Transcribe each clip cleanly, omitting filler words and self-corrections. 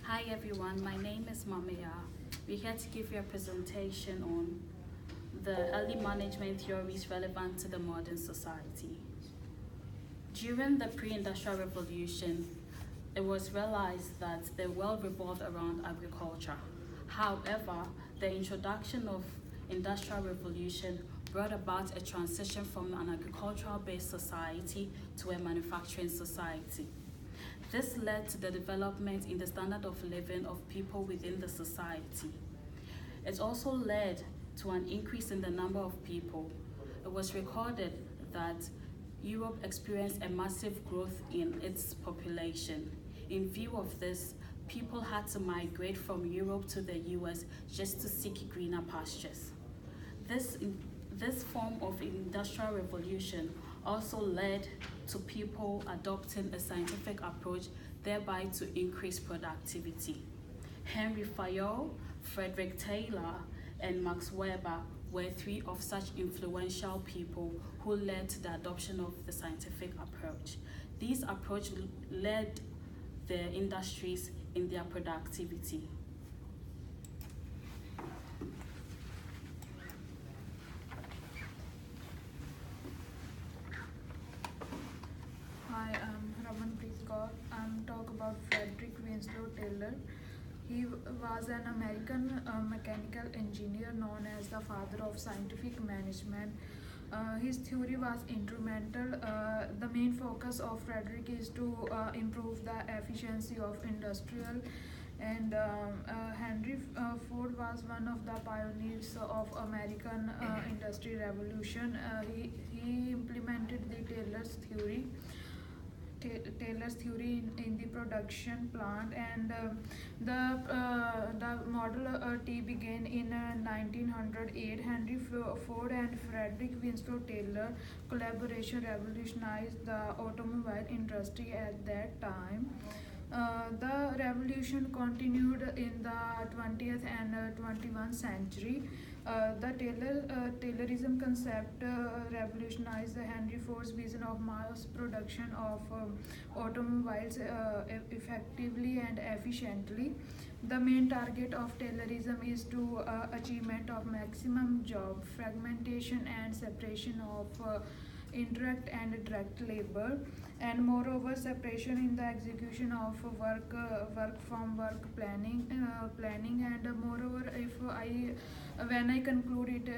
Hi everyone, my name is Mamia. We're here to give you a presentation on the early management theories relevant to the modern society. During the pre-industrial revolution, it was realized that the world revolved around agriculture. However, the introduction of industrial revolution brought about a transition from an agricultural-based society to a manufacturing society. This led to the development in the standard of living of people within the society. It also led to an increase in the number of people. It was recorded that Europe experienced a massive growth in its population. In view of this, people had to migrate from Europe to the US just to seek greener pastures. This form of industrial revolution also led to people adopting a scientific approach, thereby to increase productivity. Henry Fayol, Frederick Taylor, and Max Weber were three of such influential people who led to the adoption of the scientific approach. These approaches led the industries in their productivity. Hi, I'm Ramanpreet Kaur. I'm talk about Frederick Winslow Taylor. He was an American mechanical engineer known as the father of scientific management. His theory was instrumental. The main focus of Frederick is to improve the efficiency of industrial and Henry Ford was one of the pioneers of American industry revolution. He implemented the Taylor's theory in the production plant, and the Model T began in 1908. Henry Ford and Frederick Winslow Taylor collaboration revolutionized the automobile industry at that time. The revolution continued in the 20th and 21st century. The Taylorism concept revolutionized Henry Ford's vision of mass production of automobiles effectively and efficiently. The main target of Taylorism is to achievement of maximum job fragmentation and separation of indirect and direct labor, and moreover separation in the execution of work from work planning, and moreover if I when I conclude it,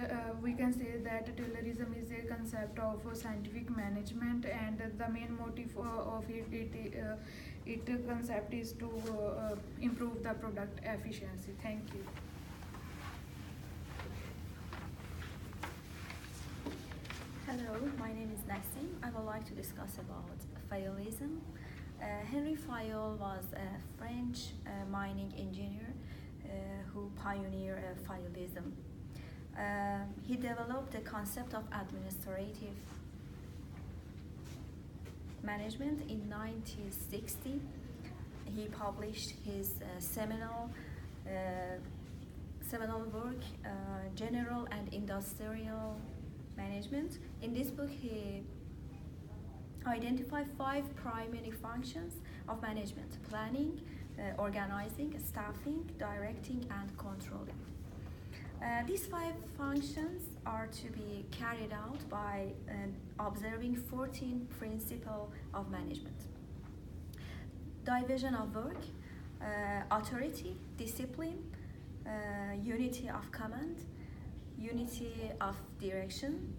we can say that Taylorism is a concept of scientific management, and the main motive of it concept is to improve the product efficiency. Thank you. Hello, my name is Nassim. I would like to discuss about Fayolism. Henry Fayol was a French mining engineer who pioneered Fayolism. He developed the concept of administrative management in 1960. He published his seminal work, General and Industrial Management. In this book, he identified 5 primary functions of management: planning, organizing, staffing, directing, and controlling. These 5 functions are to be carried out by observing 14 principles of management: division of work, authority, discipline, unity of command, unity of direction,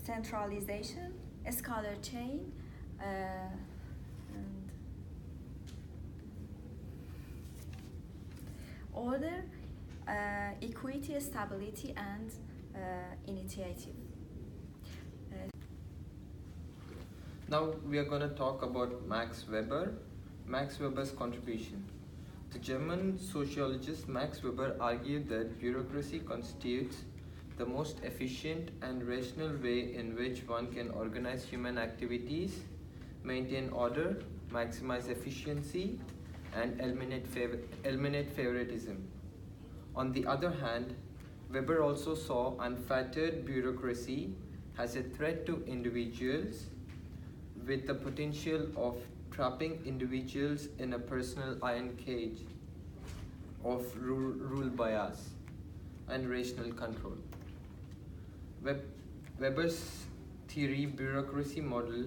centralization, scholar chain, and order, equity, stability, and initiative. Now we are going to talk about Max Weber. Max Weber's contribution. The German sociologist Max Weber argued that bureaucracy constitutes the most efficient and rational way in which one can organize human activities, maintain order, maximize efficiency, and eliminate favoritism. On the other hand, Weber also saw unfettered bureaucracy as a threat to individuals with the potential of trapping individuals in a personal iron cage of rule bias and rational control. Weber's theory bureaucracy model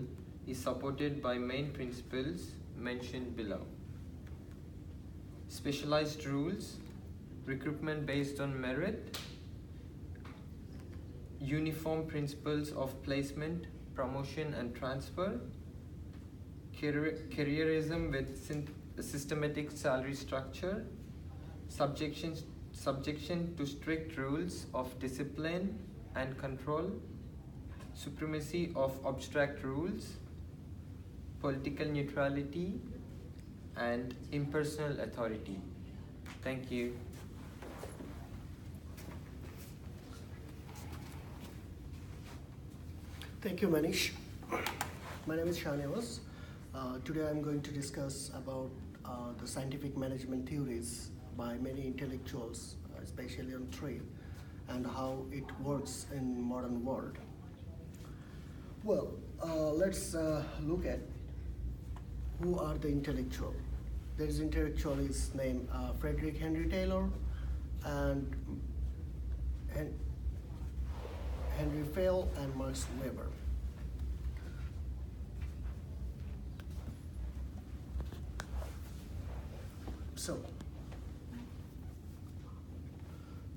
is supported by main principles mentioned below. Specialized rules, recruitment based on merit, uniform principles of placement, promotion and transfer, careerism with systematic salary structure, subjection to strict rules of discipline and control, supremacy of abstract rules, political neutrality, and impersonal authority. Thank you. Thank you, Manish. My name is Shanevas. Today I'm going to discuss about the scientific management theories by many intellectuals, especially on trade, and how it works in modern world. Well, let's look at who are the intellectual. There is intellectual is named Frederick Henry Taylor and Henry Fayol and Max Weber.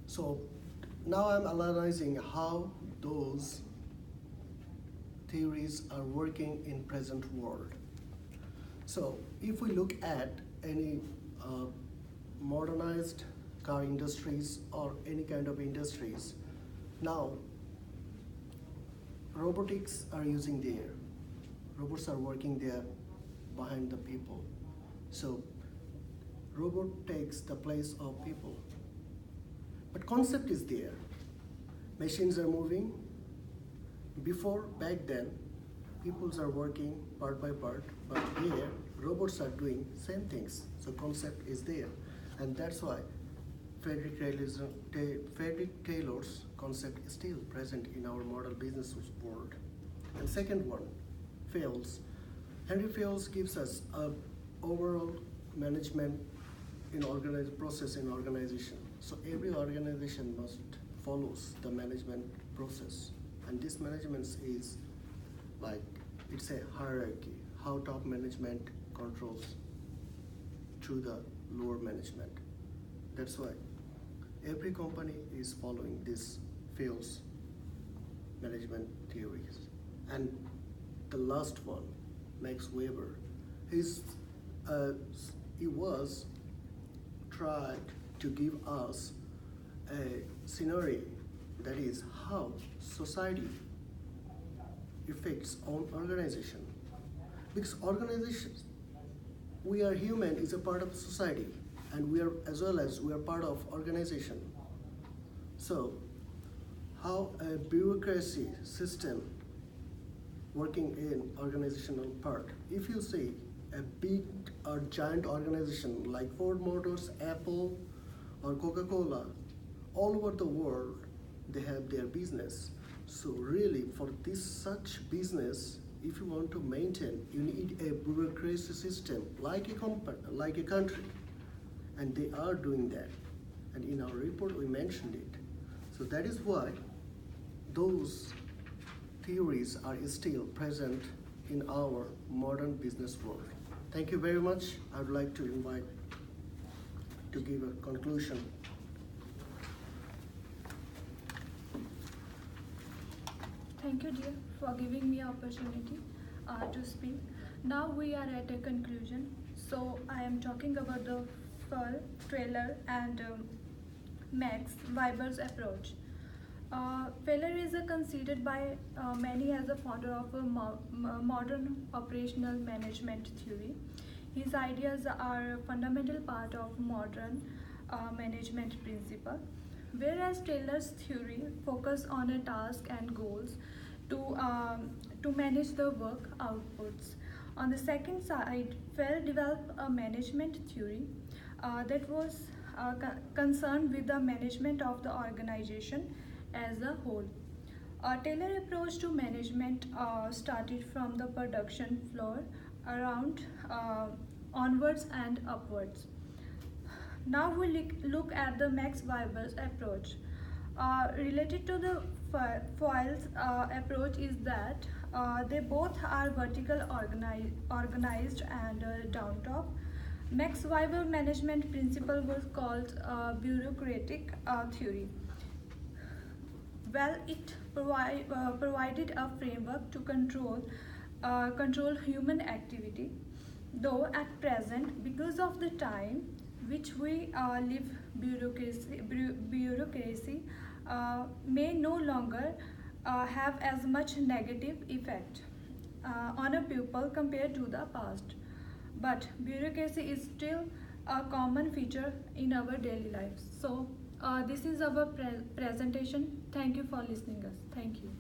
So now I'm analyzing how those theories are working in present world. So if we look at any modernized car industries or any kind of industries, now robotics are using there. Robots are working there behind the people. So robot takes the place of people. But concept is there. Machines are moving. Back then, peoples are working part by part, but here, robots are doing same things. So concept is there. And that's why Frederick Taylor's concept is still present in our model business world. And second one, Fayol's. Henry Fayol's gives us a overall management in organized process in organization. So every organization must follows the management process. And this management is like, it's a hierarchy, how top management controls through the lower management. That's why every company is following this Fayol's management theories. And the last one, Max Weber, he was tried to give us a scenario that is how society affects on organization. Because organizations, we are human is a part of society, and we are part of organization. So how a bureaucracy system working in organizational part. If you see a big or giant organization like Ford Motors, Apple, or Coca-Cola, all over the world, they have their business. So really, for this such business, if you want to maintain, you need a bureaucracy system like a company, like a country, and they are doing that. And in our report, we mentioned it. So that is why those theories are still present in our modern business world. Thank you very much. I would like to invite to give a conclusion. Thank you, dear, for giving me opportunity to speak. Now we are at a conclusion. So I am talking about the Fayol, Taylor, and Max Weber's approach. Fayol is considered by many as a founder of a modern operational management theory. His ideas are a fundamental part of modern management principle, whereas Taylor's theory focus on a task and goals to manage the work outputs. On the second side, Fayol developed a management theory that was concerned with the management of the organization as a whole. Taylor's approach to management started from the production floor around onwards and upwards. Now we look at the Max Weber's approach. Related to the Foyle's approach is that they both are vertical organized and down top. Max Weber management principle was called bureaucratic theory. Well, it provided a framework to control human activity. Though at present, because of the time which we live, bureaucracy may no longer have as much negative effect on a pupil compared to the past. But bureaucracy is still a common feature in our daily lives. So this is our presentation. Thank you for listening us. Thank you.